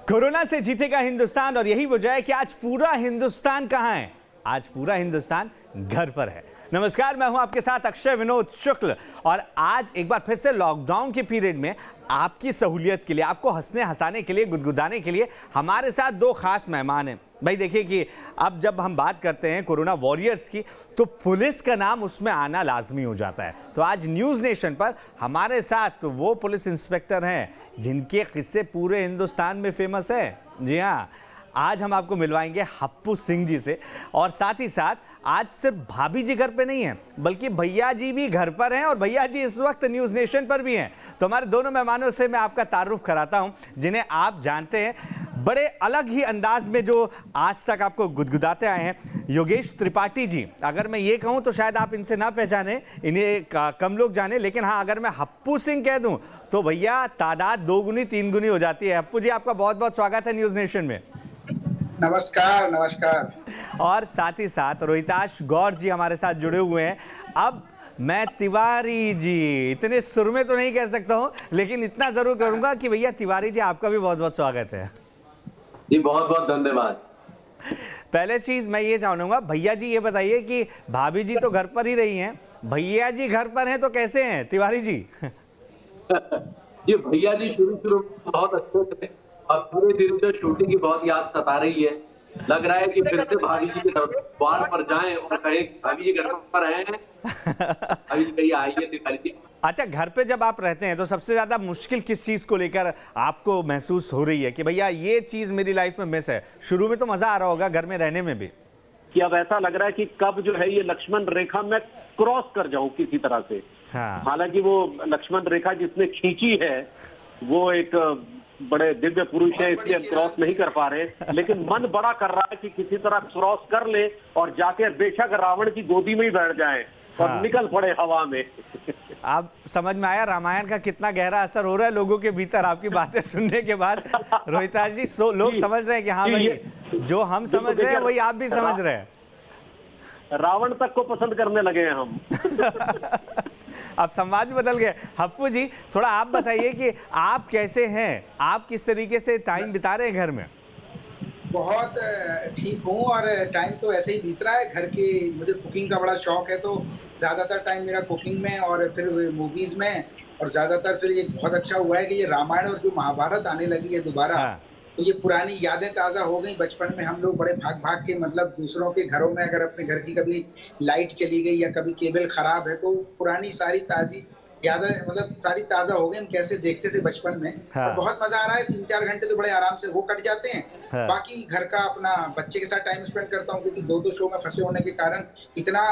Corona से जीतेगा हिंदुस्तान और यही वजह है कि आज पूरा हिंदुस्तान कहां है? आज पूरा हिंदुस्तान घर पर है। नमस्कार, मैं हूं आपके साथ अक्षय विनोद शुक्ल और आज एक बार फिर से लॉकडाउन के पीरियड में आपकी सहूलियत के लिए, आपको हंसने हंसाने के लिए, गुदगुदाने के लिए हमारे साथ दो खास मेहमान हैं। भाई देखिए कि अब जब हम बात करते हैं कोरोना वॉरियर्स की तो पुलिस का नाम उसमें आना लाजमी हो जाता है। तो आज न्यूज़ नेशन पर हमारे साथ तो वो पुलिस इंस्पेक्टर हैं जिनके किस्से पूरे हिंदुस्तान में फेमस है। जी हाँ, आज हम आपको मिलवाएंगे हप्पू सिंह जी से और साथ ही साथ आज सिर्फ भाभी जी घर पे नहीं हैं बल्कि भैया जी भी घर पर हैं और भैया जी इस वक्त न्यूज़ नेशन पर भी हैं। तो हमारे दोनों मेहमानों से मैं आपका तारुफ कराता हूं जिन्हें आप जानते हैं बड़े अलग ही अंदाज में जो आज तक आपको गुदगुदाते आए हैं। योगेश त्रिपाठी जी, अगर मैं ये कहूं तो शायद आप इनसे ना पहचाने, इन्हें कम लोग जाने, लेकिन हाँ अगर मैं हप्पू सिंह कह दूं तो भैया तादाद 2 गुनी 3 गुनी हो जाती है। हप्पू जी, आपका बहुत बहुत स्वागत है न्यूज़ नेशन में। नमस्कार नमस्कार। और साथ ही साथ रोहिताश गौर जी हमारे साथ जुड़े हुए हैं। अब मैं तिवारी जी, इतने सुर में तो नहीं कह सकता हूं लेकिन इतना जरूर करूंगा कि भैया तिवारी जी आपका भी बहुत बहुत स्वागत है जी। बहुत बहुत धन्यवाद। पहले चीज मैं ये जानूंगा, भैया जी ये बताइए कि भाभी जी तो घर पर ही रही हैं, भैया जी घर पर हैं तो कैसे हैं तिवारी जी? ये भैया जी शुरू में बहुत अच्छे थे और पूरे दिन से शूटिंग की बहुत याद सता रही है। लग रहा है कि फिर से भाभी जी के द्वार पर जाएं और कहें भाभी जी घर पर हैं, भाभी जी कहिए आइए तिवारी जी। अच्छा, घर पे जब आप रहते हैं तो सबसे ज्यादा मुश्किल किस चीज को लेकर आपको महसूस हो रही है कि भैया ये चीज मेरी लाइफ में मिस है? शुरू में तो मजा आ रहा होगा घर में रहने में भी, कि अब ऐसा लग रहा है कि कब जो है ये लक्ष्मण रेखा मैं क्रॉस कर जाऊं किसी तरह से। हाँ। हालांकि वो लक्ष्मण रेखा जिसने खींची है वो एक बड़े दिव्य पुरुष है, इसलिए क्रॉस नहीं कर पा रहे, लेकिन मन बड़ा कर रहा है कि किसी तरह क्रॉस कर ले और जाके बेशक रावण की गोदी में ही बैठ जाए और हाँ। निकल पड़े हवा में। आप समझ में आया रामायण का कितना गहरा असर हो रहा है लोगों के भीतर आपकी बातें सुनने के बाद? रोहिताश जी, लोग समझ रहे हैं कि हाँ भाई जो हम समझ रहे हैं वही आप भी समझ रहे हैं। रावण तक को पसंद करने लगे हैं हम। अब संवाद भी बदल गए। हप्पू जी, थोड़ा आप बताइए कि आप कैसे हैं, आप किस तरीके से टाइम बिता रहे हैं घर में? बहुत ठीक हूँ और टाइम तो ऐसे ही बीत रहा है। घर की मुझे कुकिंग का बड़ा शौक है तो ज़्यादातर टाइम मेरा कुकिंग में और फिर मूवीज़ में, और ज़्यादातर फिर ये बहुत अच्छा हुआ है कि ये रामायण और जो महाभारत आने लगी है दोबारा। हाँ। तो ये पुरानी यादें ताज़ा हो गई। बचपन में हम लोग बड़े भाग-भाग के, मतलब दूसरों के घरों में, अगर अपने घर की कभी लाइट चली गई या कभी केबल खराब है तो पुरानी सारी ताज़ी यादें, मतलब सारी ताज़ा हो गई। हम कैसे देखते थे बचपन में। हाँ। और बहुत मज़ा आ रहा है। 3-4 घंटे तो बड़े आराम से वो कट जाते हैं। हाँ। बाकी घर का अपना बच्चे के साथ टाइम स्पेंड करता हूँ क्योंकि 2-2 शो में फंसे होने के कारण इतना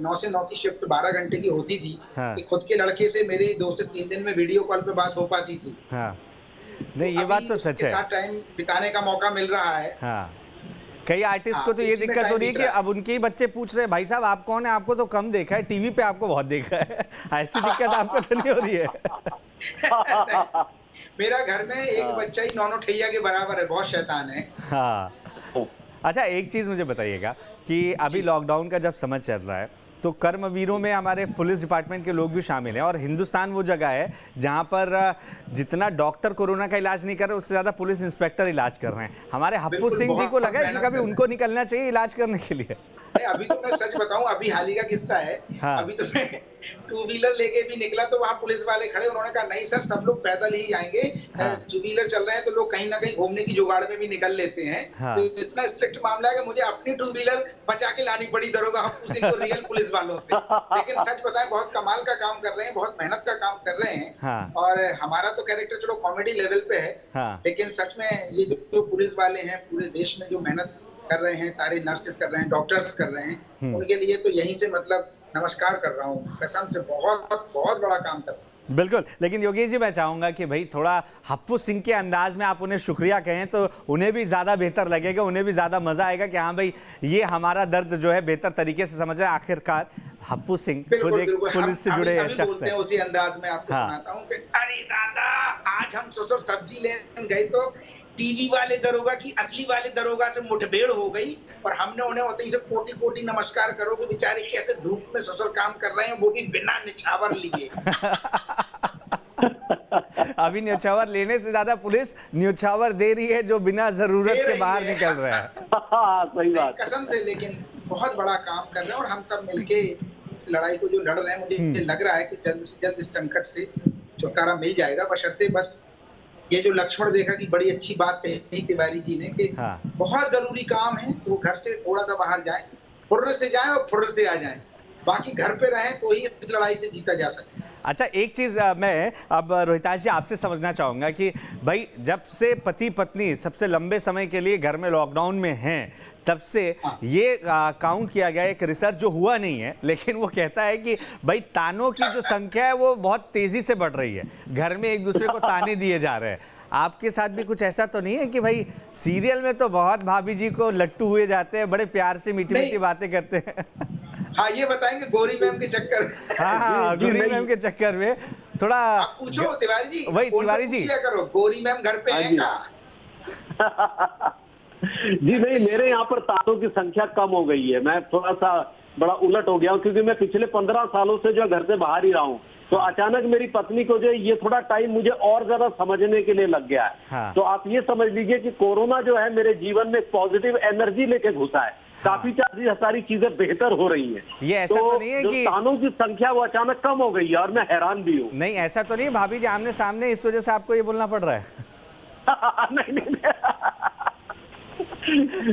9 से 9 की शिफ्ट 12 घंटे की होती थी। हाँ। कि खुद के लड़के से मेरी 2 से 3 दिन में वीडियो कॉल पे बात हो पाती थी। हाँ, नहीं ये बात तो सच उसके है। साथ टाइम बिताने का मौका मिल रहा है। हाँ, कई आर्टिस्ट को तो ये इसी में दिक्कत हो रही है टाइम कि अब उनके ही बच्चे पूछ रहे हैं भाई साहब आप कौन है, आपको तो कम देखा है, टीवी पे आपको बहुत देखा है। ऐसी दिक्कत आपको तो नहीं हो रही है? मेरा घर में एक बच्चा ही नौनो ठैया के बराबर है, बहुत शैतान है। हाँ। अच्छा, एक चीज़ मुझे बताइएगा कि अभी लॉकडाउन का जब समय चल रहा है तो कर्मवीरों में हमारे पुलिस डिपार्टमेंट के लोग भी शामिल हैं और हिंदुस्तान वो जगह है जहां पर जितना डॉक्टर कोरोना का इलाज नहीं कर रहे उससे ज़्यादा पुलिस इंस्पेक्टर इलाज कर रहे हैं। हमारे हप्पू सिंह जी को लगा है कि कभी उनको निकलना चाहिए इलाज करने के लिए? अभी तो मैं सच बताऊं, अभी हाल ही का किस्सा है। हाँ। अभी तो मैं 2 व्हीलर लेके भी निकला तो वहाँ पुलिस वाले खड़े, उन्होंने कहा नहीं सर सब लोग पैदल ही आएंगे। हाँ। 2 व्हीलर चल रहे हैं तो लोग कहीं ना कहीं घूमने की जुगाड़ में भी निकल लेते हैं। हाँ। तो इतना स्ट्रिक्ट मामला है कि मुझे अपनी 2 व्हीलर बचा के लानी पड़ी दरोगा हप्पू सिंह को रियल पुलिस वालों से। लेकिन सच बताएं बहुत कमाल का काम कर रहे हैं, बहुत मेहनत का काम कर रहे हैं। हाँ। और हमारा तो कैरेक्टर चलो कॉमेडी लेवल पे है। हाँ। लेकिन सच में ये जो पुलिस वाले हैं पूरे देश में जो मेहनत कर रहे हैं, सारे नर्सेस कर रहे हैं, डॉक्टर्स कर रहे हैं, उनके लिए तो यहीं से मतलब नमस्कार कर रहा हूँ। कसम से बहुत बहुत बड़ा काम कर रहे हैं। बिल्कुल, लेकिन योगेश जी मैं चाहूंगा कि भाई थोड़ा हप्पू सिंह के अंदाज में आप उन्हें शुक्रिया कहें तो उन्हें भी ज़्यादा बेहतर लगेगा, उन्हें भी ज़्यादा मज़ा आएगा कि हाँ भाई ये हमारा दर्द जो है बेहतर तरीके से समझ रहे हैं। आखिरकार हप्पू सिंह खुद एक पुलिस से जुड़े शख्स हैं। उसी अंदाज में आपको हाँ। सुनाता हूँ कि अरे दादा आज हम ससुर सब्जी लेने गए तो टीवी वाले दरोगा की असली वाले दरोगा से मुठभेड़ हो गई और हमने उन्हें वहीं से कोटि कोटि नमस्कार करो कि बेचारे कैसे धूप में ससुर काम कर रहे हैं, वो भी बिना निछावर लिए। अभी न्योछावर लेने से ज्यादा पुलिस न्योछावर दे रही है जो बिना जरूरत दे के रही बाहर है। निकल रहा है। हाँ, सही बात। कसम से, लेकिन बहुत बड़ा काम कर रहे हैं और हम सब मिलके इस लड़ाई को जो लड़ रहे हैं, मुझे लग रहा है कि जल्द से जल्द इस संकट से छुटकारा मिल जाएगा। बशर्ते बस ये जो लक्ष्मण रेखा की बड़ी अच्छी बात कही तिवारी जी ने कि हाँ। बहुत जरूरी काम है तो घर से थोड़ा सा बाहर जाएं, फुर्र से जाएं और फुर्र से आ जाएं, बाकी घर पे रहें तो ही इस लड़ाई से जीता जा सकता है। अच्छा, एक चीज मैं अब रोहिताश जी आपसे समझना चाहूंगा कि भाई जब से पति पत्नी सबसे लंबे समय के लिए घर में लॉकडाउन में हैं, तब से ये काउंट किया गया, एक रिसर्च जो हुआ नहीं है लेकिन वो कहता है कि भाई तानों की जो संख्या है वो बहुत तेजी से बढ़ रही है, घर में एक दूसरे को ताने दिए जा रहे हैं। आपके साथ भी कुछ ऐसा तो नहीं है कि भाई सीरियल में तो बहुत भाभी जी को लट्टू हुए जाते हैं, बड़े प्यार से मीठी मीठी बातें करते हैं। हाँ, ये बताएंगे गोरी मैम के चक्कर। हाँ, गोरी मैम के चक्कर में थोड़ा आप पूछो तिवारी जी, वही तिवारी जी करो, गोरी मैम घर पे है क्या? जी नहीं, मेरे यहाँ पर तानों की संख्या कम हो गई है। मैं थोड़ा सा बड़ा उलट हो गया हूँ क्योंकि मैं पिछले 15 सालों से जो घर से बाहर ही रहा हूँ, तो अचानक मेरी पत्नी को जो ये थोड़ा टाइम मुझे और ज्यादा समझने के लिए लग गया है। हाँ। तो आप ये समझ लीजिए कि कोरोना जो है मेरे जीवन में पॉजिटिव एनर्जी लेके घुसा है। काफी सारी चीजें बेहतर हो रही हैं। ये ऐसा तो नहीं है कि तानों की संख्या वो अचानक कम हो गई है और मैं हैरान भी हूँ। नहीं, ऐसा तो नहीं भाभी जी आमने सामने इस वजह से आपको ये बोलना पड़ रहा है? नहीं,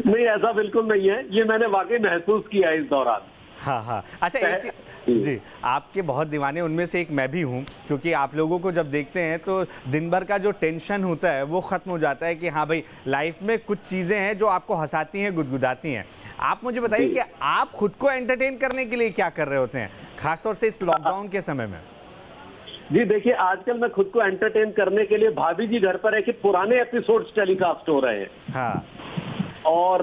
नहीं, ऐसा बिल्कुल नहीं है, ये मैंने वाकई महसूस किया इस दौरान। हाँ हाँ। अच्छा, एक चीज जी, आपके बहुत दीवाने उनमें से एक मैं भी हूँ, क्योंकि आप लोगों को जब देखते हैं तो दिन भर का जो टेंशन होता है वो ख़त्म हो जाता है कि हाँ भाई लाइफ में कुछ चीज़ें हैं जो आपको हंसाती हैं, गुदगुदाती हैं। आप मुझे बताइए कि आप खुद को एंटरटेन करने के लिए क्या कर रहे होते हैं, खासतौर से इस लॉकडाउन के समय में? जी देखिए, आजकल मैं खुद को एंटरटेन करने के लिए, भाभी जी घर पर है कि पुराने एपिसोड्स टेलीकास्ट हो रहे हैं। हाँ। और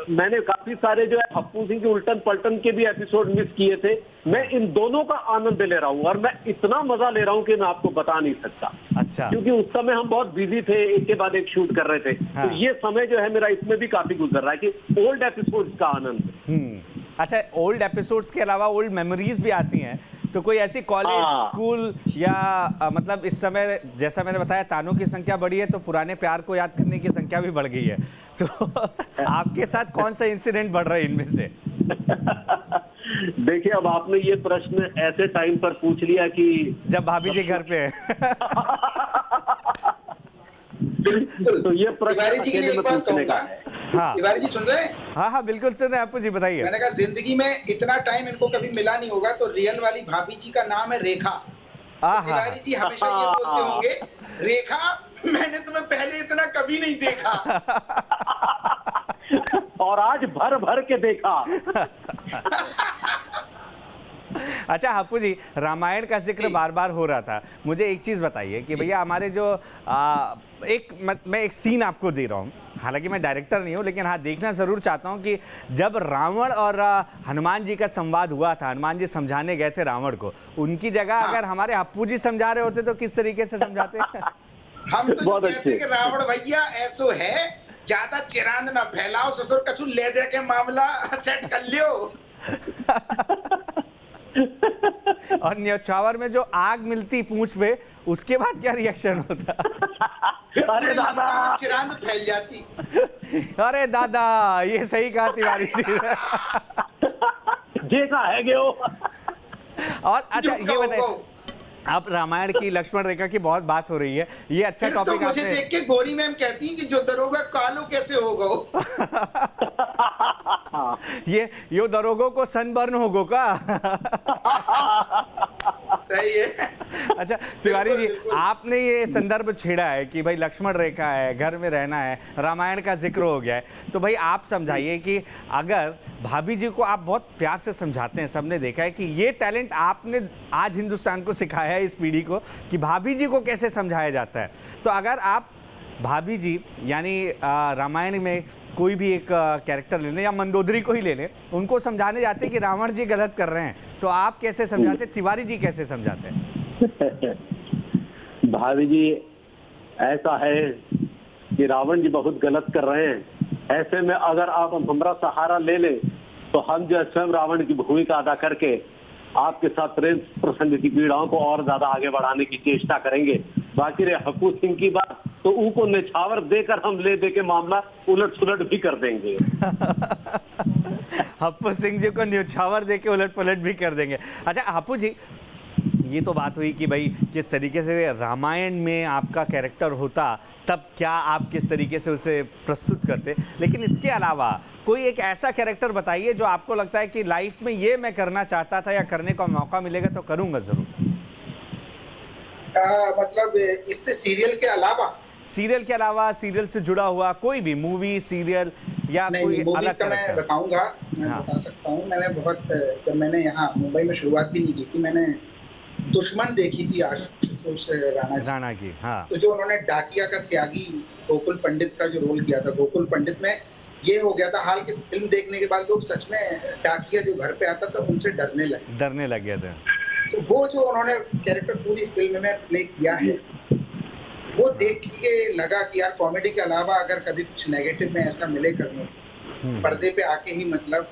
मैंने काफी सारे जो है हप्पू सिंह के उल्टन पलटन के भी एपिसोड मिस किए थे। मैं इन दोनों का आनंद ले रहा हूँ और मैं इतना मजा ले रहा हूँ कि मैं आपको बता नहीं सकता। अच्छा। क्योंकि उस समय हम बहुत बिजी थे, एक के बाद एक शूट कर रहे थे। हाँ। तो ये समय जो है मेरा इसमें भी काफी गुजर रहा है कि ओल्ड एपिसोड्स का आनंद। अच्छा, ओल्ड एपिसोड्स के अलावा ओल्ड मेमोरीज भी आती हैं, तो कोई ऐसी कॉलेज स्कूल या मतलब इस समय जैसा मैंने बताया तानों की संख्या बढ़ी है तो पुराने प्यार को याद करने की संख्या भी बढ़ गई है, तो आपके साथ कौन सा इंसिडेंट बढ़ रहा है इनमें से? देखिए, अब आपने ये प्रश्न ऐसे टाइम पर पूछ लिया कि जब भाभी जी घर पे है। तो ये तिवारी जी के लिए एक बात कहूंगा। हाँ। तिवारी जी सुन रहे हैं? हाँ हाँ बिल्कुल सुन रहे हैं, आपको जी बताइए। मैंने कहा जिंदगी में इतना टाइम इनको कभी मिला नहीं होगा, तो रियल वाली भाभी जी का नाम है रेखा। तिवारी जी हमेशा ये बोलते होंगे, रेखा मैंने तुम्हें पहले इतना कभी नहीं देखा। और आज भर भर के देखा। अच्छा हप्पू जी, रामायण का जिक्र बार बार हो रहा था, मुझे एक चीज़ बताइए कि भैया हमारे जो मैं एक सीन आपको दे रहा हूँ, हालांकि मैं डायरेक्टर नहीं हूँ लेकिन हाँ देखना ज़रूर चाहता हूँ कि जब रावण और हनुमान जी का संवाद हुआ था, हनुमान जी समझाने गए थे रावण को, उनकी जगह अगर हमारे हप्पू जी समझा रहे होते तो किस तरीके से समझाते? हम तो कहते हैं कि रावण भैया ऐसो है, ज्यादा चिरांद ना फैलाओ, ससुर कछु ले दे के मामला सेट कर लियो। और न्योछावर में जो आग मिलती पूंछ पे, उसके बाद क्या रिएक्शन होता? अरे दादा, चिरांद फैल जाती। अरे दादा, ये सही कहा तिवारी जी। देखा है गयो। और अच्छा ये बताइए, अब रामायण की लक्ष्मण रेखा की बहुत बात हो रही है, ये अच्छा टॉपिक तो मुझे देख के गोरी मैम कहती है कि जो दरोगा कालो कैसे होगा। ये दरोगों को सनबर्न होगो का? सही है। अच्छा तिवारी जी, आपने ये संदर्भ छेड़ा है कि भाई लक्ष्मण रेखा है, घर में रहना है, रामायण का जिक्र हो गया है, तो भाई आप समझाइए कि अगर भाभी जी को आप बहुत प्यार से समझाते हैं, सबने देखा है कि ये टैलेंट आपने आज हिंदुस्तान को सिखाया है, इस पीढ़ी को, कि भाभी जी को कैसे समझाया जाता है, तो अगर आप भाभी जी यानी रामायण में कोई भी एक कैरेक्टर ले लें या मंदोदरी को ही ले लें, उनको समझाने जाते हैं कि रावण जी गलत कर रहे हैं, तो आप कैसे समझाते, तिवारी जी कैसे समझाते हैं? भाभी जी, ऐसा है कि रावण जी बहुत गलत कर रहे हैं, ऐसे में अगर आप हमारा सहारा ले लें तो हम जो स्वयं रावण की भूमिका अदा करके आपके साथ प्रेम प्रसंग की पीड़ाओं को और ज्यादा आगे बढ़ाने की चेष्टा करेंगे। बाकी रहे हप्पू सिंह की बात, तो उनको निछावर देकर हम ले दे के मामला उलट सुलट भी कर देंगे। हप्पू सिंह जी को न्यौछावर दे के उलट पलट भी कर देंगे। अच्छा हप्पू जी, ये तो बात हुई कि भाई किस तरीके से रामायण में आपका कैरेक्टर होता, तब क्या आप किस तरीके से उसे प्रस्तुत करते, लेकिन इसके अलावा कोई एक ऐसा कैरेक्टर बताइए जो आपको लगता है कि लाइफ में ये मैं करना चाहता था या करने का मौका मिलेगा तो करूंगा जरूर। मतलब इससे सीरियल के अलावा? सीरियल के अलावा, सीरियल से जुड़ा हुआ कोई भी मूवी, सीरियल या नहीं, कोई मूवीज अलग का मैं कैरेक्टर। बताऊंगा, मैं हाँ। बता सकता हूँ। मैंने बहुत, जब मैंने यहाँ मुंबई में शुरुआत भी नहीं की थी, मैंने दुश्मन देखी थी आशुतोष राणा जी। राणा की, हाँ। तो जो उन्होंने डाकिया का त्यागी गोकुल पंडित का जो रोल किया था, गोकुल पंडित में ये हो गया था हाल की फिल्म देखने के बाद लोग सच में डाकिया जो घर पे आता था उनसे डरने लग गए थे। तो वो जो उन्होंने कैरेक्टर पूरी फिल्म में प्ले किया है, वो देख के लगा कि यार कॉमेडी के अलावा अगर कभी कुछ नेगेटिव में ऐसा मिले करने पर्दे पे आके ही मतलब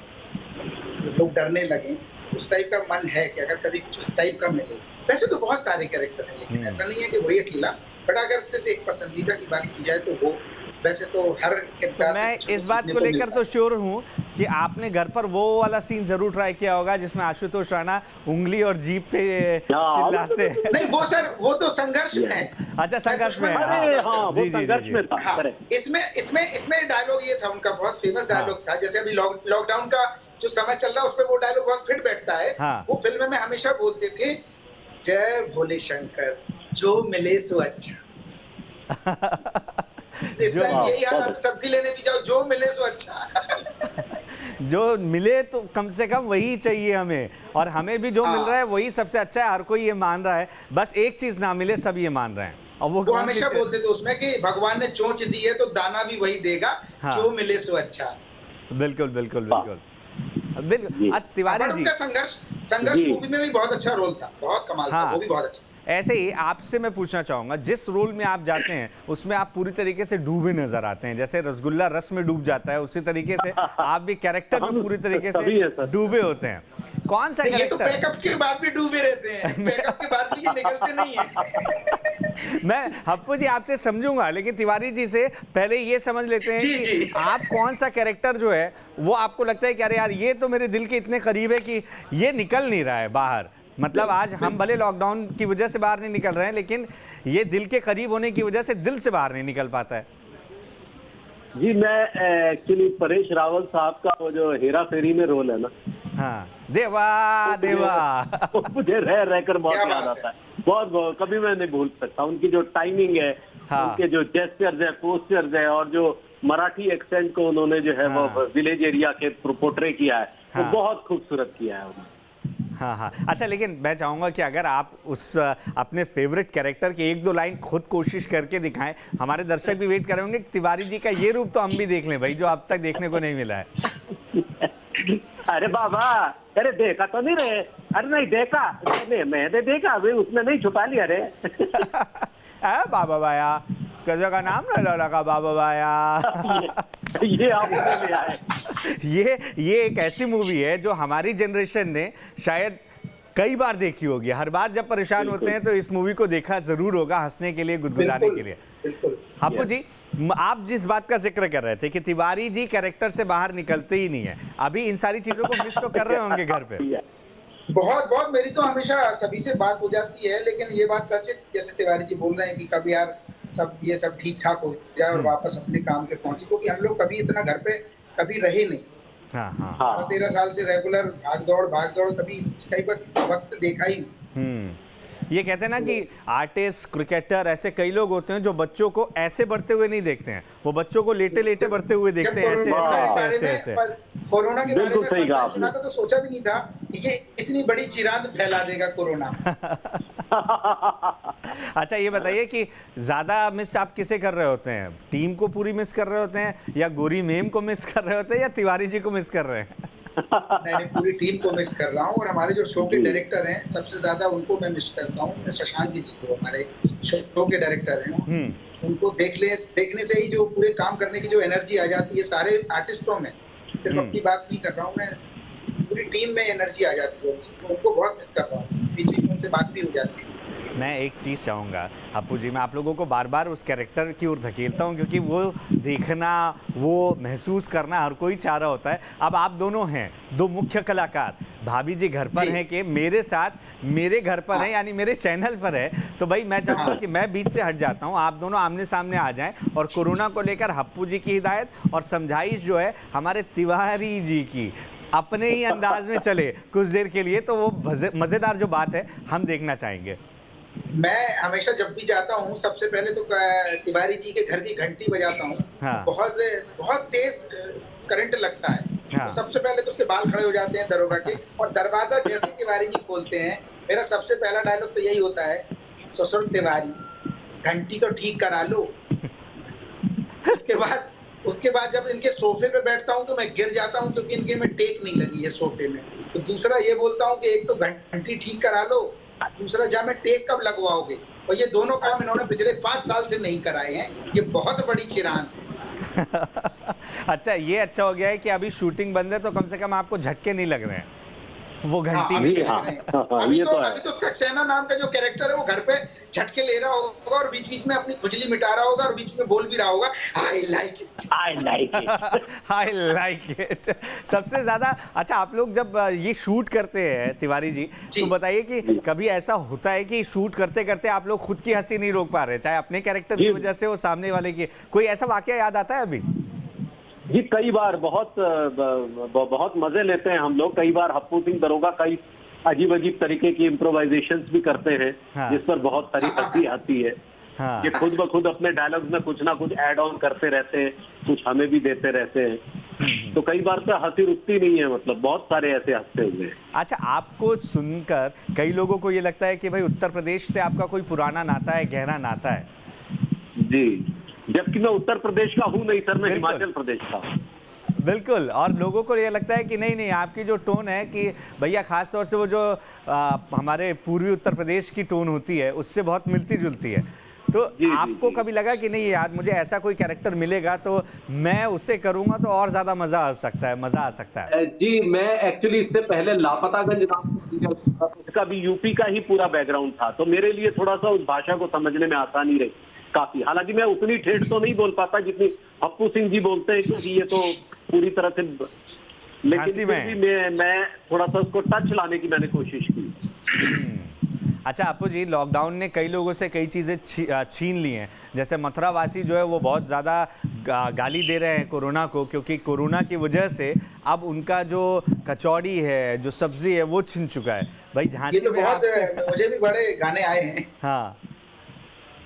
लोग डरने लगे, उस टाइप का मन है कि अगर कभी कुछ उस टाइप का मिले। वैसे तो बहुत सारे कैरेक्टर हैं, लेकिन ऐसा नहीं है कि वही अकेला, बट अगर सिर्फ एक पसंदीदा की बात की जाए तो वो, वैसे तो हर किरदार तो मैं इस बात को लेकर तो श्योर हूँ कि आपने घर पर वो वाला सीन जरूर ट्राई किया होगा जिसमें आशुतोष राणा उंगली और जीभ पे चिल्लाते हैं। नहीं, वो सर वो तो संघर्ष में है। अच्छा, संघर्ष में है। अरे हाँ, वो संघर्ष में था। हाँ, इसमें डायलॉग ये था उनका, बहुत फेमस डायलॉग था। जैसे अभी लॉकडाउन का जो समय चल रहा है उस पर वो डायलॉग बहुत फिट बैठता है। हाँ। वो फिल्म में हमेशा बोलते थे, जय भोले शंकर, जो मिले सो अच्छा। इस टाइम यही हाल, सब्जी लेने भी जाओ, जो मिले सो अच्छा। जो मिले तो कम से कम वही चाहिए हमें, और हमें भी जो मिल रहा है वही सबसे अच्छा है। हर कोई ये मान रहा है, बस एक चीज ना मिले सब ये मान रहे हैं। और वो हमेशा बोलते थे उसमें कि भगवान ने चोंच दी है तो दाना भी वही देगा। हाँ। जो मिले सो अच्छा। बिल्कुल बिल्कुल बिल्कुल बिल्कुल। तिवारी जी, उनका संघर्ष मूवी में भी बहुत अच्छा रोल था, बहुत कमाल था, वो भी बहुत अच्छा। ऐसे ही आपसे मैं पूछना चाहूंगा, जिस रोल में आप जाते हैं उसमें आप पूरी तरीके से डूबे नजर आते हैं, जैसे रसगुल्ला रस में डूब जाता है उसी तरीके से आप भी कैरेक्टर में पूरी तरीके से डूबे होते हैं। कौन सा कैरेक्टर? ये तो पैकअप के बाद भी डूबे रहते हैं, पैकअप के बाद भी ये निकलते नहीं है। मैं हप्पू जी आपसे समझूंगा, लेकिन तिवारी जी से पहले ये समझ लेते हैं कि आप कौन सा कैरेक्टर जो है वो आपको लगता है कि अरे यार ये तो मेरे दिल के इतने करीब है कि ये निकल नहीं रहा है बाहर। मतलब आज हम भले लॉकडाउन की वजह से बाहर नहीं निकल रहे हैं, लेकिन ये दिल के करीब होने की वजह से दिल से बाहर नहीं निकल पाता है। जी, मैं एक्चुअली परेश रावल साहब का वो जो हेरा फेरी में रोल है ना, हाँ, देवा देवा, मुझे रहकर बहुत याद आता है। बहुत कभी मैं नहीं भूल सकता। उनकी जो टाइमिंग है, उनके जो जेस्चर्स है, पोस्चर्स है, और जो मराठी एक्सेंट को उन्होंने जो है वो विलेज एरिया के पोर्ट्रे किया है, वो बहुत खूबसूरत किया है उन्होंने। हाँ हाँ। अच्छा, लेकिन मैं चाहूंगा कि अगर आप उस अपने फेवरेट कैरेक्टर के एक दो लाइन खुद कोशिश करके दिखाएं, हमारे दर्शक भी वेट कर रहे होंगे कि तिवारी जी का ये रूप तो हम भी देख लें भाई, जो अब तक देखने को नहीं मिला है। अरे बाबा, अरे देखा तो नहीं रहे? अरे नहीं देखा, मैंने देखा, अभी उसने नहीं छुपा लिया रे। बाबा बाया, कैसे का नाम लगा बाबा बाया। ये आपने ले आए। ये एक ऐसी मूवी है जो हमारी जनरेशन ने शायद कई बार देखी होगी। हर बार जब परेशान होते हैं तो इस मूवी को देखा जरूर होगा, हंसने के लिए, गुदगुदाने के लिए। हप्पू जी, आप जिस बात का जिक्र कर रहे थे कि तिवारी जी कैरेक्टर से बाहर निकलते ही नहीं है, अभी इन सारी चीजों को मिस तो कर रहे होंगे घर पे। बहुत मेरी तो हमेशा सभी से बात हो जाती है, लेकिन ये बात सच है जैसे तिवारी जी बोल रहे हैं कि कभी यार ये सब ठीक ठाक हो जाए और वापस अपने काम पे पहुंचे, क्योंकि हम लोग कभी इतना घर पे कभी रहे नहीं। 13 साल से रेगुलर भाग दौड़ कभी इस टाइप का वक्त देखा ही नहीं। ये कहते हैं ना कि आर्टिस्ट, क्रिकेटर, ऐसे कई लोग होते हैं जो बच्चों को ऐसे बढ़ते हुए नहीं देखते हैं, वो बच्चों को लेटे बढ़ते हुए देखते हैं। ऐसे कोरोना के बारे में सुना था तो सोचा भी नहीं था कि ये इतनी बड़ी चिरांद फैला देगा कोरोना। अच्छा, ये बताइए कि ज्यादा मिस आप किसे कर रहे होते हैं? टीम को पूरी मिस कर रहे होते हैं, या गोरी मेम को मिस कर रहे होते हैं, या तिवारी जी को मिस कर रहे हैं? नहीं, पूरी टीम को मिस कर रहा हूँ। और हमारे जो शो के डायरेक्टर हैं, सबसे ज्यादा उनको मैं मिस करता हूँ। शशांक जी जो हमारे शो के डायरेक्टर हैं, उनको देखने से ही जो पूरे काम करने की जो एनर्जी आ जाती है सारे आर्टिस्टों में, सिर्फ अपनी बात नहीं कर रहा हूँ मैं, पूरी टीम में एनर्जी आ जाती है। उनको बहुत मिस कर रहा हूँ। बीच में उनसे बात भी हो जाती है। मैं एक चीज़ चाहूँगा हप्पू जी, मैं आप लोगों को बार बार उस कैरेक्टर की ओर धकेलता हूँ क्योंकि वो देखना, वो महसूस करना हर कोई चाह रहा होता है। अब आप दोनों हैं दो मुख्य कलाकार, भाभी जी घर पर हैं कि मेरे साथ मेरे घर पर हैं, यानी मेरे चैनल पर है, तो भाई मैं चाहूँगा कि मैं बीच से हट जाता हूँ, आप दोनों आमने सामने आ जाएं और कोरोना को लेकर हप्पू जी की हिदायत और समझाइश जो है हमारे तिवारी जी की अपने ही अंदाज में चले कुछ देर के लिए, तो वो मज़ेदार जो बात है हम देखना चाहेंगे। मैं हमेशा जब भी जाता हूँ सबसे पहले तो तिवारी जी के घर की घंटी बजाता हूँ। हाँ। बहुत तेज करंट लगता है। हाँ। तो सबसे पहले तो उसके बाल खड़े हो जाते हैं दरोगा के, और दरवाजा जैसे ही तिवारी जी खोलते हैं, मेरा सबसे पहला डायलॉग तो यही होता है, ससुर तिवारी घंटी तो ठीक करा लो। उसके बाद जब इनके सोफे पे बैठता हूँ तो मैं गिर जाता हूँ क्योंकि इनके में टेक नहीं लगी है सोफे में। तो दूसरा ये बोलता हूँ कि एक तो घंटी ठीक करा लो, दूसरा जा में टेक कब लगवाओगे। और ये दोनों काम इन्होंने पिछले 5 साल से नहीं कराए हैं। ये बहुत बड़ी चिराग है। अच्छा, ये अच्छा हो गया है कि अभी शूटिंग बंद है तो कम से कम आपको झटके नहीं लग रहे हैं वो घंटी। अभी तो सक्सेना नाम का जो कैरेक्टर है वो घर पे झटके ले रहा होगा और बीच बीच में अपनी खुजली मिटा रहा होगा और बीच में बोल भी रहा होगा, I like it, I like it, I like it. सबसे ज्यादा अच्छा, आप लोग जब ये शूट करते हैं तिवारी जी, तो बताइए कि कभी ऐसा होता है कि शूट करते करते आप लोग खुद की हंसी नहीं रोक पा रहे, चाहे अपने कैरेक्टर की वजह से हो, सामने वाले की, कोई ऐसा वाकया याद आता है अभी? जी कई बार बहुत मजे लेते हैं हम लोग। कई बार हप्पू सिंह दरोगा कई अजीब अजीब तरीके की इम्प्रोवाइजेशंस भी करते हैं। हाँ। जिस पर बहुत सारी हंसी आती है। हाँ। ये खुद ब खुद अपने डायलॉग्स में कुछ ना कुछ ऐड ऑन करते रहते हैं, कुछ हमें भी देते रहते हैं। तो कई बार तो हंसी रुकती नहीं है, मतलब बहुत सारे ऐसे हंसते हुए। अच्छा, आपको सुनकर कई लोगों को ये लगता है कि भाई उत्तर प्रदेश से आपका कोई पुराना नाता है, गहरा नाता है। जी, जबकि मैं उत्तर प्रदेश का हूँ नहीं सर, मैं हिमाचल प्रदेश का हूँ। बिल्कुल, और लोगों को ये लगता है कि नहीं आपकी जो टोन है कि भैया खास तौर से वो जो हमारे पूर्वी उत्तर प्रदेश की टोन होती है उससे बहुत मिलती जुलती है। तो आपको कभी लगा कि नहीं यार मुझे ऐसा कोई कैरेक्टर मिलेगा तो मैं उसे करूंगा तो और ज्यादा मजा आ सकता है? जी, मैं एक्चुअली इससे पहले लापतागंज का भी यूपी का ही पूरा बैकग्राउंड था, तो मेरे लिए थोड़ा सा उस भाषा को समझने में आसानी रही काफी। हालांकि मैं उतनी ठेठ तो नहीं बोल पाता जितनी हप्पू सिंह जी बोलते हैं, क्योंकि ये तो पूरी तरह से, लेकिन फिर भी मैं थोड़ा सा उसको टच लाने की मैंने कोशिश की। अच्छा हप्पू जी, लॉकडाउन ने कई लोगों से कई चीज़ें छीन ली हैं, जैसे मथुरावासी जो है वो बहुत ज़्यादा गाली दे रहे हैं कोरोना को, क्योंकि कोरोना की वजह से अब उनका जो कचौड़ी है, जो सब्जी है, वो छिन चुका है। भाई झांसी तो मुझे भी बड़े गाने आए हैं। हाँ,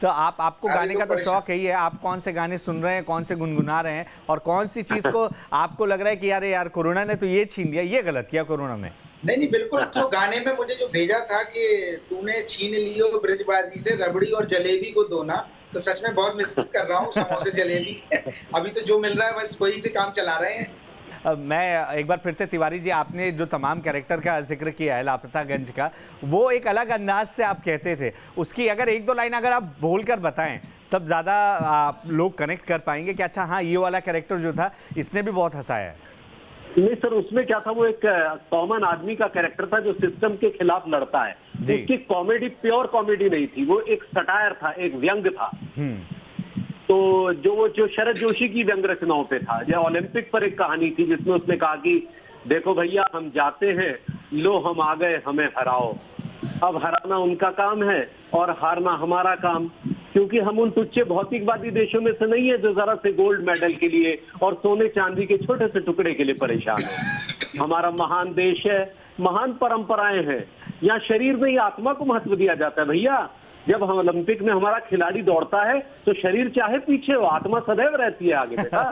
तो आपको गाने का तो शौक ही है, आप कौन से गाने सुन रहे हैं, कौन से गुनगुना रहे हैं, और कौन सी चीज़ को आपको लग रहा है कि यार कोरोना ने तो ये छीन लिया, ये गलत किया कोरोना ने? नहीं बिल्कुल। तो गाने में मुझे जो भेजा था कि तूने छीन लियो ब्रजबाजी से रबड़ी और जलेबी को दोना, तो सच में बहुत मिस कर रहा हूँ समोसे जलेबी। अभी तो जो मिल रहा है बस वही से काम चला रहे हैं। मैं एक बार फिर से तिवारी जी, आपने जो तमाम कैरेक्टर का जिक्र किया है लापतागंज का, वो एक अलग अंदाज से आप कहते थे, उसकी अगर 1-2 लाइन अगर आप बोलकर बताएं तब ज़्यादा लोग कनेक्ट कर पाएंगे कि अच्छा हाँ ये वाला कैरेक्टर जो था इसने भी बहुत हंसाया है। नहीं सर, उसमें क्या था, वो एक कॉमन आदमी का कैरेक्टर था जो सिस्टम के खिलाफ लड़ता है। उसकी कॉमेडी प्योर कॉमेडी नहीं थी, वो एक सटायर था, एक व्यंग था। तो जो शरद जोशी की व्यंग रचनाओं पे था, जो ओलंपिक पर एक कहानी थी जिसमें उसने कहा कि देखो भैया हम जाते हैं, लो हम आ गए, हमें हराओ। अब हराना उनका काम है और हारना हमारा काम, क्योंकि हम उन तुच्छ भौतिकवादी देशों में से नहीं है जो जरा से गोल्ड मेडल के लिए और सोने चांदी के छोटे से टुकड़े के लिए परेशान है। हमारा महान देश है, महान परंपराएं हैं, यहाँ शरीर में ही आत्मा को महत्व दिया जाता है भैया। जब हम ओलंपिक में हमारा खिलाड़ी दौड़ता है तो शरीर चाहे पीछे हो, आत्मा सदैव रहती है आगे बेटा।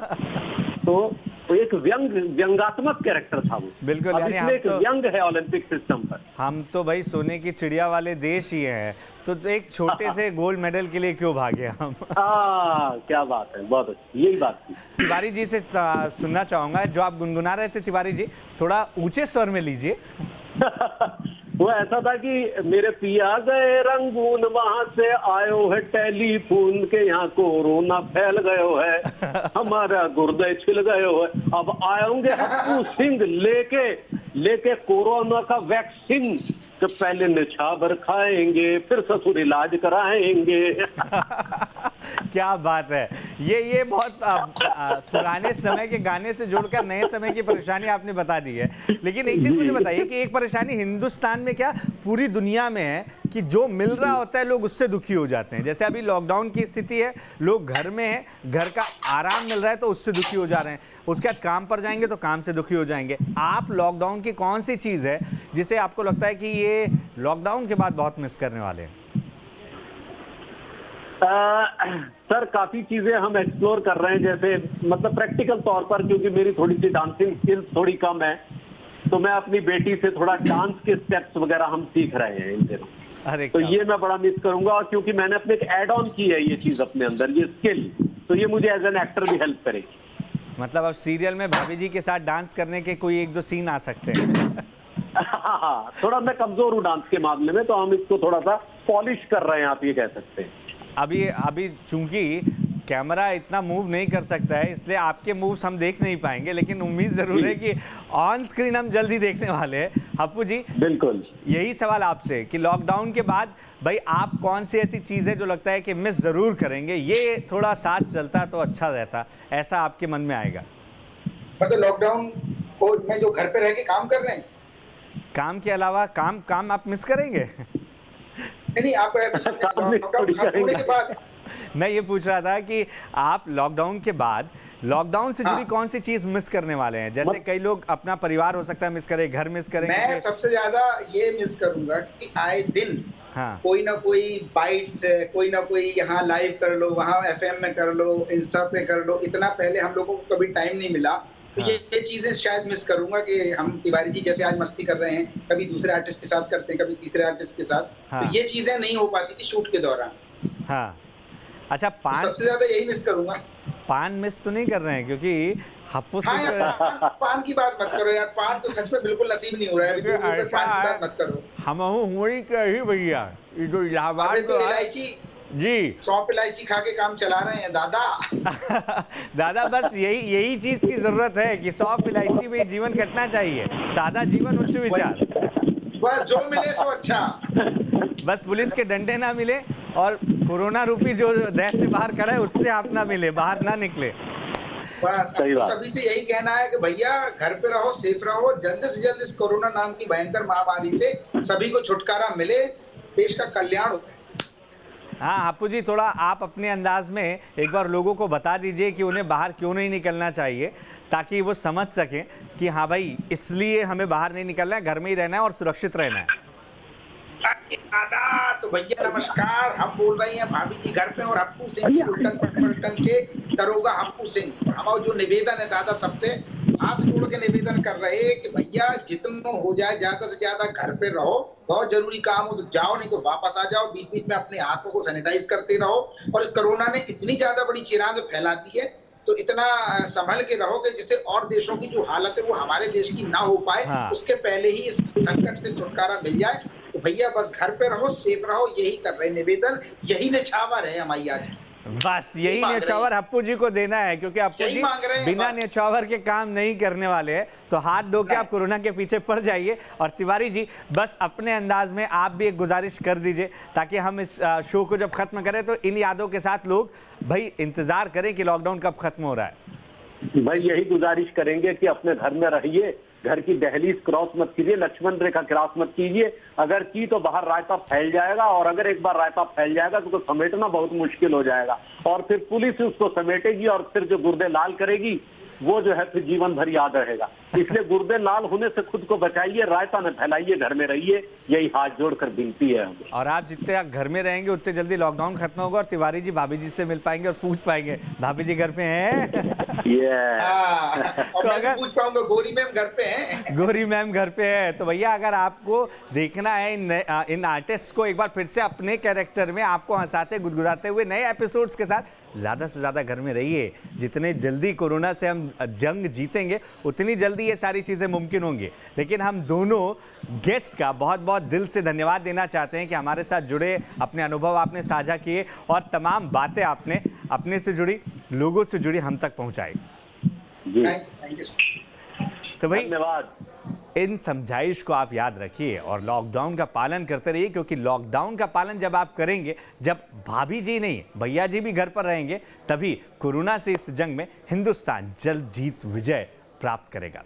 तो एक व्यंगात्मक कैरेक्टर था वो। बिल्कुल, यानी हम एक व्यंग है ओलंपिक सिस्टम पर। हम तो भाई सोने की चिड़िया वाले देश ही हैं, तो एक छोटे से गोल्ड मेडल के लिए क्यों भागे हम? क्या बात है, बहुत अच्छी, यही बात थी। तिवारी जी से सुनना चाहूंगा, जो आप गुनगुना रहे थे तिवारी जी, थोड़ा ऊंचे स्वर में लीजिए। वो ऐसा था कि मेरे पिया गए रंगून, वहां से आयो है टेलीफोन के, यहाँ कोरोना फैल गयो है, हमारा गुर्दे छिल गयो है, अब आएंगे हप्पू सिंह लेके लेके कोरोना का वैक्सीन, तो पहले निछावर खाएंगे फिर ससुर इलाज कराएंगे। क्या बात है, ये बहुत पुराने समय के गाने से जोड़कर नए समय की परेशानी आपने बता दी है। लेकिन एक चीज मुझे बताइए कि एक परेशानी हिंदुस्तान में क्या पूरी दुनिया में है कि जो मिल रहा होता है लोग उससे दुखी हो जाते हैं। जैसे अभी लॉकडाउन की स्थिति है, लोग घर में हैं, घर का आराम मिल रहा है तो उससे दुखी हो जा रहे हैं, उसके बाद काम पर जाएंगे तो काम से दुखी हो जाएंगे। आप लॉकडाउन की कौन सी चीज़ है जिसे आपको लगता है कि ये लॉकडाउन के बाद बहुत मिस करने वाले हैं? सर काफी चीजें हम एक्सप्लोर कर रहे हैं, जैसे मतलब प्रैक्टिकल तौर पर, क्योंकि मेरी थोड़ी सी डांसिंग स्किल्स थोड़ी कम है, तो मैं अपनी बेटी से थोड़ा डांस के स्टेप्स वगैरह हम सीख रहे हैं इन दिनों। अरे तो ये मैं बड़ा मिस करूंगा, और क्योंकि मैंने अपने एक एड ऑन की है ये चीज अपने अंदर, ये स्किल, तो ये मुझे एज एन एक्टर भी हेल्प करेगी। मतलब अब सीरियल में भाभी जी के साथ डांस करने के कोई एक दो सीन आ सकते हैं। हाँ, थोड़ा मैं कमजोर हूँ डांस के मामले में, तो हम इसको थोड़ा सा पॉलिश कर रहे हैं, आप ये कह सकते हैं। अभी चूंकि कैमरा इतना मूव नहीं कर सकता है, इसलिए आपके मूव्स हम देख नहीं पाएंगे, लेकिन उम्मीद जरूर है कि ऑन स्क्रीन हम जल्दी देखने वाले हैं। हप्पू जी, बिल्कुल यही सवाल आपसे कि लॉकडाउन के बाद भाई आप कौन सी ऐसी चीज़ है जो लगता है कि मिस ज़रूर करेंगे, ये थोड़ा साथ चलता तो अच्छा रहता, ऐसा आपके मन में आएगा? मतलब लॉकडाउन को में जो घर पे रह के काम कर रहे हैं, काम के अलावा काम आप मिस करेंगे? नहीं आप लॉकडाउन खत्म होने के बाद, मैं ये पूछ रहा था कि आप लॉकडाउन के बाद लॉकडाउन से जुड़ी कौन सी चीज मिस करने वाले हैं? जैसे कई लोग अपना परिवार हो सकता है मिस करें, घर मिस करेंगे। मैं सबसे ज्यादा ये मिस करूंगा कि आए दिन कोई ना कोई बाइट्स, कोई ना कोई यहाँ लाइव कर लो, वहाँ FM में कर लो, इंस्टा पे कर लो। इतना पहले हम लोगों को कभी टाइम नहीं मिला, तो ये चीजें शायद मिस करूंगा कि हम तिवारी जी जैसे आज मस्ती कर रहे हैं, कभी दूसरे आर्टिस्ट के साथ करते हैं, कभी तीसरे आर्टिस्ट के साथ, तो ये चीजें नहीं हो पाती थी शूट के दौरान। हाँ, अच्छा, पान सबसे ज्यादा यही मिस करूंगा। पान मिस तो नहीं कर रहे हैं क्योंकि हप्पू हाँ यार, पान की बात मत करो यार, पान तो सच में बिल्कुल नसीब नहीं हो रहा है अभी, दूर तक पान की बात मत करो। हम हुई के ही भैया, ये जो इलाहाबाद तो इलायची जी, सौंफ इलायची खा के काम चला रहे हैं दादा। दादा बस यही चीज की जरूरत है कि सौंफ इलायची में जीवन कटना चाहिए, सादा जीवन उच्च विचार, बस जो मिले सो अच्छा, बस पुलिस के डंडे ना मिले और कोरोना रूपी जो दैत्य बाहर खड़ा है उससे आप ना मिले, बाहर ना निकले। बस तो सभी से यही कहना है कि भैया घर पे रहो, सेफ रहो, जल्द से जल्द इस कोरोना नाम की भयंकर महामारी से सभी को छुटकारा मिले, देश का कल्याण हो। हाँ हप्पू जी, थोड़ा आप अपने अंदाज में एक बार लोगों को बता दीजिए कि उन्हें बाहर क्यों नहीं निकलना चाहिए, ताकि वो समझ सकें कि हाँ भाई इसलिए हमें बाहर नहीं निकलना है, घर में ही रहना है और सुरक्षित रहना है। दादा तो भैया नमस्कार, हम बोल रहे हैं भाभी जी घर पे और हप्पू सिंह की उल्टन पलटन के दरोगा हप्पू सिंह। हमारा जो निवेदन है दादा, सबसे हाथ जोड़ के निवेदन कर रहे हैं कि भैया जितना हो जाए ज्यादा से ज्यादा घर पे रहो, बहुत जरूरी काम हो तो जाओ, नहीं तो वापस आ जाओ, बीच बीच में अपने हाथों को सैनिटाइज करते रहो। और कोरोना ने इतनी ज्यादा बड़ी चिरांद फैला दी है, तो इतना संभल के रहो कि जिससे और देशों की जो हालत है वो हमारे देश की ना हो पाए, उसके पहले ही इस संकट से छुटकारा मिल जाए। तो भैया बस घर पे रहो, सेफ रहो, यही कर रहे निवेदन, यही निछावर है हमारी आज। बस यही न्यौछावर हप्पू जी को देना है, क्योंकि हप्पू जी बिना न्यौछावर के काम नहीं करने वाले हैं। तो हाथ धो के आप कोरोना के पीछे पड़ जाइए। और तिवारी जी बस अपने अंदाज में आप भी एक गुजारिश कर दीजिए, ताकि हम इस शो को जब खत्म करें तो इन यादों के साथ लोग भाई इंतजार करें कि लॉकडाउन कब खत्म हो रहा है। भाई यही गुजारिश करेंगे कि अपने घर में रहिए, घर की दहलीज क्रॉस मत कीजिए, लक्ष्मण रेखा क्रॉस मत कीजिए। अगर की तो बाहर रायता फैल जाएगा, और अगर एक बार रायता फैल जाएगा तो समेटना बहुत मुश्किल हो जाएगा, और फिर पुलिस उसको समेटेगी और फिर जो गुर्दे लाल करेगी वो जो है फिर जीवन भर याद रहेगा। इसलिए गुर्दे लाल होने से खुद को बचाइए, रायता न फैलाइए, घर में रहिए, यही हाथ जोड़कर विनती है हमें। और आप जितने घर में रहेंगे उतने जल्दी लॉकडाउन खत्म होगा और तिवारी जी भाभी जी से मिल पाएंगे और पूछ पाएंगे भाभी जी घर पे हैं। तो अगर पूछ पाऊंगा गोरी मैम घर पे हैं, गोरी मैम घर पे है। तो भैया अगर आपको देखना है इन आर्टिस्ट को एक बार फिर से अपने कैरेक्टर में आपको हंसाते गुदगुदाते हुए नए एपिसोड्स के साथ, ज़्यादा से ज़्यादा घर में रहिए। जितने जल्दी कोरोना से हम जंग जीतेंगे उतनी जल्दी ये सारी चीज़ें मुमकिन होंगी। लेकिन हम दोनों गेस्ट का बहुत बहुत दिल से धन्यवाद देना चाहते हैं कि हमारे साथ जुड़े, अपने अनुभव आपने साझा किए और तमाम बातें आपने अपने से जुड़ी, लोगों से जुड़ी हम तक पहुँचाई। Thank you. तो भाई धन्यवाद। इन समझाइश को आप याद रखिए और लॉकडाउन का पालन करते रहिए, क्योंकि लॉकडाउन का पालन जब आप करेंगे, जब भाभी जी नहीं भैया जी भी घर पर रहेंगे, तभी कोरोना से इस जंग में हिंदुस्तान जल्द जीत विजय प्राप्त करेगा।